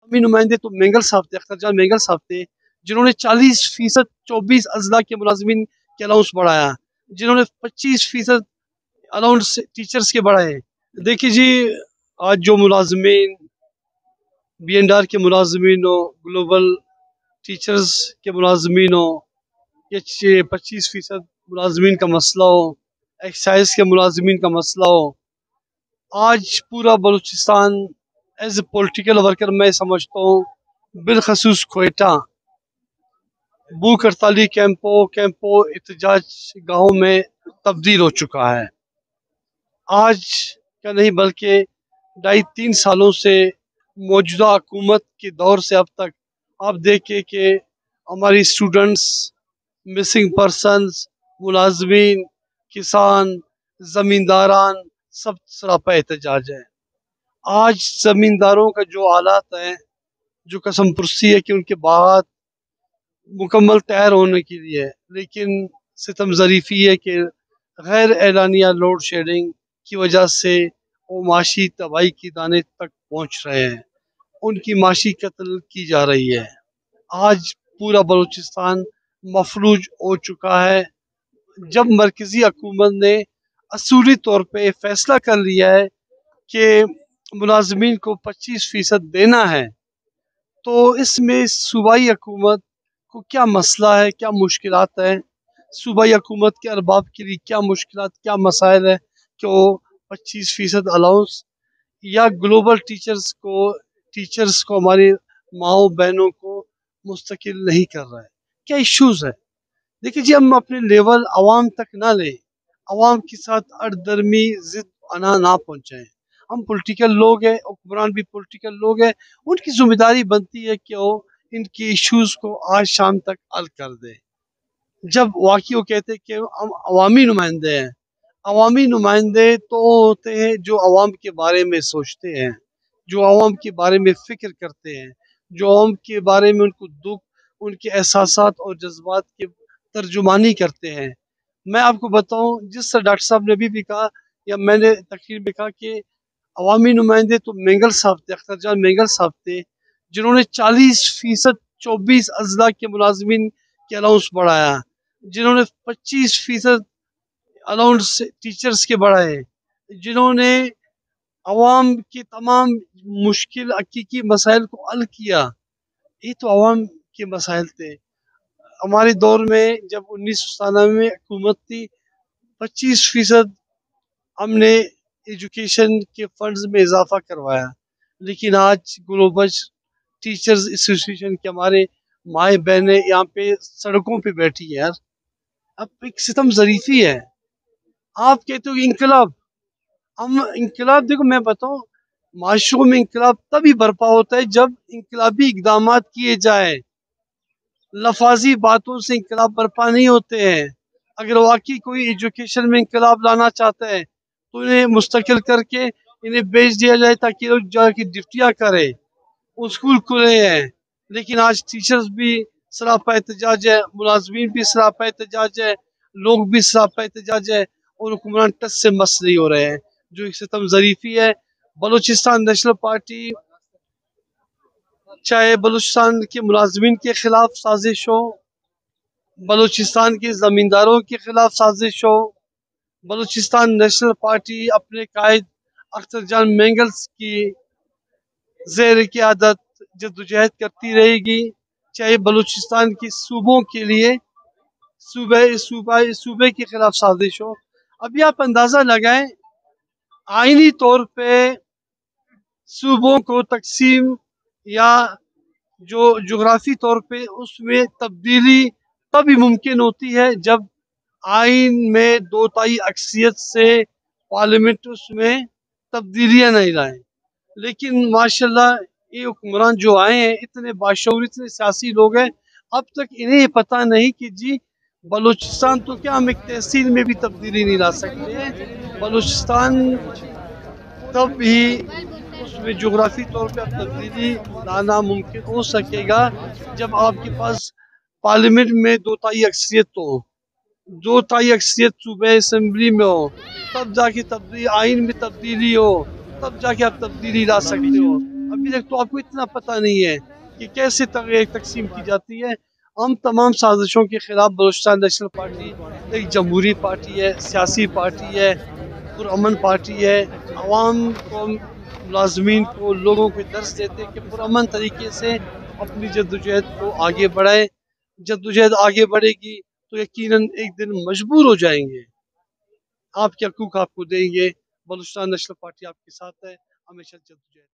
अवामी नुमाइंदे तो मेंगल साहब थे, अख्तर जान मेंगल साहब थे, जिन्होंने 40% 24 अजला के मुलाजमीन के अलाउंस बढ़ाया, जिन्होंने 25% अलाउंस टीचर्स के बढ़ाए। देखिए जी, आज जो मुलाजमीन BNR के मुलाजमीन हो, ग्लोबल टीचर्स के मुलाजमीन हो, या 25% मुलाजमीन का मसला हो, एक्साइज के मुलाजमीन का मसला हो, आज पूरा Balochistan as a political worker मैं समझता हूँ, बिलखसूस क्वेटा भूख हड़ताली कैंपों एहतजाज गाहों में तब्दील हो चुका है। आज का नहीं बल्कि 2.5-3 सालों से मौजूदा हुकूमत के दौर से अब तक आप देखें कि हमारी स्टूडेंट्स, मिसिंग पर्सनस, मुलाजमीन, किसान, ज़मींदारान सब सरापा एहतजाज है। आज ज़मींदारों का जो हालात हैं, जो कसम पुरसी है कि उनके बात मुकम्मल तैयार होने के लिए है, लेकिन सितम ज़रीफ़ी है कि गैर एलानिया लोड शेडिंग की वजह से वो माशी तबाही की दाने तक पहुँच रहे हैं, उनकी माशी कत्ल की जा रही है। आज पूरा बलूचिस्तान मफलूज हो चुका है। जब मरकज़ी हुकूमत ने असूली तौर पे फैसला कर लिया है कि मुलाजमीन को 25% देना है, तो इसमें सूबाई हुकूमत को क्या मसला है, क्या मुश्किलात है, सूबाई हुकूमत के अरबाब के लिए क्या मुश्किलात, क्या मसाइल है कि वो 25% अलाउंस या ग्लोबल टीचर्स को हमारी माओ बहनों को मुस्तकिल नहीं कर रहा है, क्या इश्यूज है। देखिए जी, हम अपने लेवल आवाम तक ना ले, आवाम के साथ अड़दर्मी जिद अना ना पहुँचाएं। हम पॉलिटिकल लोग हैं, हुक्मरान भी पॉलिटिकल लोग हैं, उनकी जिम्मेदारी बनती है कि वो इनके इश्यूज को आज शाम तक हल कर दे। जब वाकई वो कहते हैं कि हम अवामी नुमाइंदे हैं, अवामी नुमाइंदे तो होते हैं जो अवाम के बारे में सोचते हैं, जो अवाम के बारे में फ़िक्र करते हैं, जो अवाम के बारे में उनको दुख, उनके एहसासात और जज्बात की तर्जुमानी करते हैं। मैं आपको बताऊं, जिस तरह डॉक्टर साहब ने भी कहा या मैंने तकरीर में कहा कि अवामी नुमाइंदे तो मेंगल साहब थे, अख्तर जान मेंगल साहब थे, जिन्होंने 40% 24 अजला के मुलाजमीन के अलाउंस बढ़ाया, जिन्होंने 25% अलाउंस टीचर्स के बढ़ाए, जिन्होंने अवाम के तमाम मुश्किल हकीकी मसाइल को हल किया। ये तो अवाम के मसाइल थे। हमारे दौर में जब 1997 में हुकूमत थी, 25% हमने एजुकेशन के फंड्स में इजाफा करवाया, लेकिन आज ग्लोबल टीचर्स एसोसिएशन के हमारे माए बहनें यहाँ पे सड़कों पे बैठी है यार। अब एक सितम ज़रीफ़ी है। आप कहते हो कि इनकलाब, हम इनकलाब, देखो मैं बताऊँ, माशरों में इनकलाब तभी बर्पा होता है जब इनकलाबी इकदामात किए जाए। लफाजी बातों से इनकलाब बर्पा नहीं होते हैं। अगर वाकई कोई एजुकेशन में इनकलाब लाना चाहता है तो इन्हें मुस्तकिल करके इन्हें बेच दिया जाए ताकि लोग जाके ड्यूटियाँ करें, स्कूल खुले हैं। लेकिन आज टीचर्स भी सरापा एहतजाज है, मुलाजमीन भी सरापा एहतजाज है, लोग भी सरापा एहतजाज है, और हुक्मरान टस से मस नहीं हो रहे हैं, जो एक सितम ज़रीफ़ी है। बलूचिस्तान नेशनल पार्टी, चाहे बलूचिस्तान के मुलाजमीन के खिलाफ साजिश हो, बलूचिस्तान के ज़मींदारों के खिलाफ साजिश हो, बलूचिस्तान नेशनल पार्टी अपने कायद अख्तर जान मेंगल्स की ज़ेर क़यादत जद्दोजहद करती रहेगी, चाहे बलूचिस्तान के सूबों के लिए सूबे के खिलाफ साजिश हो। अभी आप अंदाज़ा लगाएं, आईनी तौर पे सूबों को तकसीम या जो जोग्राफी तौर पे उसमें तब्दीली तभी मुमकिन होती है जब आइन में 2/3 अक्सरियत से पार्लियामेंट उसमें तब्दीलियाँ नहीं लाए। लेकिन माशाल्लाह ये हुक्मरान जो आए हैं इतने बाशऊर, इतने सियासी लोग हैं, अब तक इन्हें पता नहीं कि जी बलूचिस्तान तो क्या, हम एक तहसील में भी तब्दीली नहीं ला सकते हैं। बलूचिस्तान तब ही उसमें जोग्राफी तौर पे तब्दीली लाना मुमकिन हो सकेगा जब आपके पास पार्लियामेंट में 2/3 अक्सरियत हो, 2/3 अक्सरियत सूबे असम्बली में हो, तब जाके तब्दीली आइन में तब्दीली हो, तब जाके आप तब्दीली ला सकते हो। ابھی تک تو آپ کو اتنا پتہ نہیں ہے کہ کیسے تقسیم کی جاتی ہے. ہم تمام سازشوں کے خلاف بلوچستان نیشنل پارٹی ایک جمہوری پارٹی ہے، سیاسی پارٹی ہے، پرامن پارٹی ہے. عوام کو، ملازمین کو، لوگوں کو درس دیتے کہ پرامن طریقے سے اپنی جدوجہد کو آگے بڑھائے. جدوجہد آگے بڑھے گی تو یقیناً ایک دن مجبور ہو جائیں گے. آپ کے حقوق آپ کو دیں گے. بلوچستان نیشنل پارٹی آپ کے ساتھ ہے ہمیشہ. جدوجہد